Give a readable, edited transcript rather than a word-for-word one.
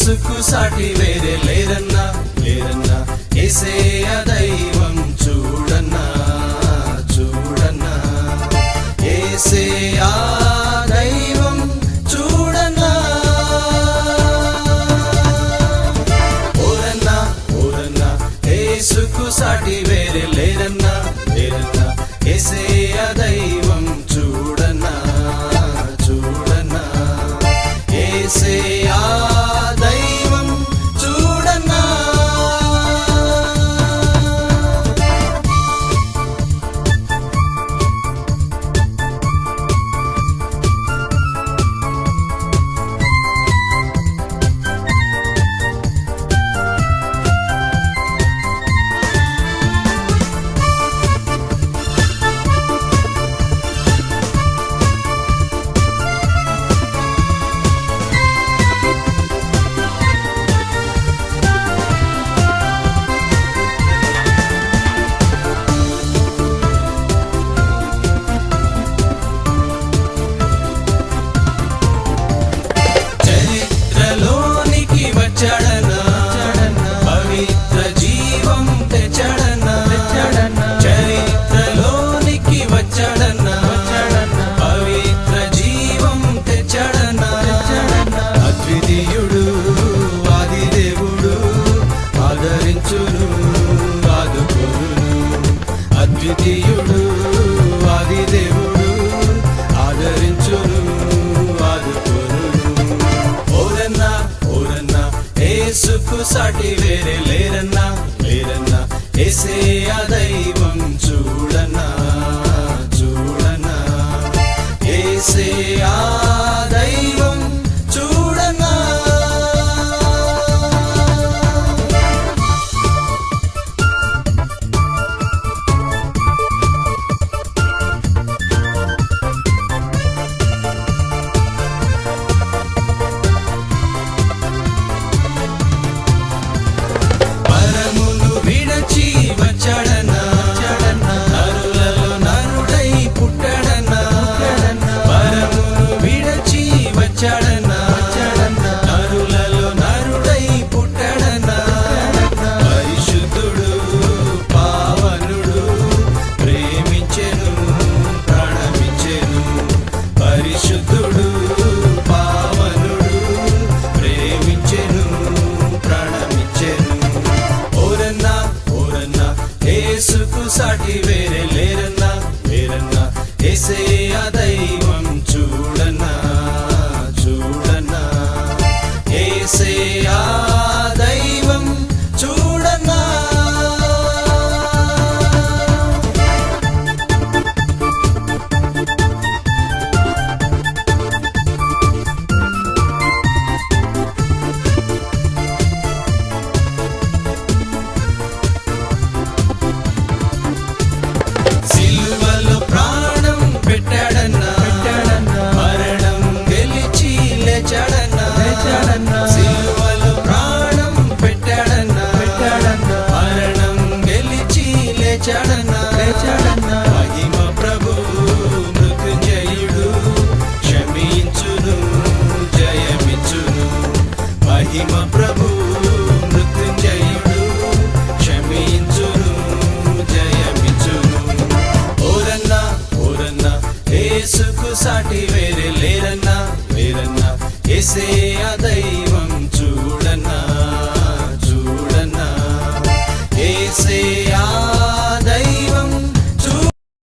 యేసుకు సాటి వేరే లేరన్నా లేరన్నా యేసయ్య దైవం చూడన్నా చూడన్నా యేసయ్య దైవం చూడన్నా ఓరన్నా ఓరన్నా యేసుకు సాటి వేరే లేరన్నా లేరన్నా యేసయ్య దైవం చూడన్నా చూడన్నా యేసయ్య దైవం చూడన్నా చరిత్రలోనికి వచ్చాడన్నా పవిత్ర జీవం తెచ్చాడన్నా చరిత్రలోనికి వచ్చాడన్నా పవిత్ర జీవం తెచ్చాడన్నా అద్వితీయుడు ఆది దేవుడు ఆదరించును ఆదుకోను అద్వితీయుడు ఆది దేవుడు ఆదరించును ఆదుకోను ఓరన్నా ఓరన్నా యేసుకు సాటి వేరే లేరన్నా లేరన్నా యేసయ్య దైవం చూడన్నా చూడన్నా యేసయ్య దైవం చూడన్నా పరమును విడచి వచ్చాడన్నా నరులలో నరుడై పుట్టాడన్నా పరమును విడచి వచ్చాడన్నా నరులలో నరుడై పుట్టాడన్నా పరిశుద్ధుడు పావనుడు ప్రేమించెను ప్రాణమిచ్చెను పరిశుద్ధుడు పావనుడు ప్రేమించెను ప్రాణమిచ్చెను ఓరన్నా ఓరన్నా యేసుకు సాటి వేరే లేరన్నా లేరన్నా యేసయ్య దైవం చూడన్నా చూడన్నా యేసయ్య దైవం చూడన్నా సిలువలో ప్రాణం పెట్టాడన్నా మరణం గెలిచి లేచాడన్నా సిలువలో ప్రాణం పెట్టాడన్నా మరణం గెలిచి లేచాడన్నా మహిమ ప్రభు మృత్యుంజయుడు క్షమించును జయమిచ్చును మహిమ ప్రభు మృత్యుంజయుడు క్షమించును జయమిచ్చును ఓరన్నా ఓరన్నా యేసుకు సాటి వేరే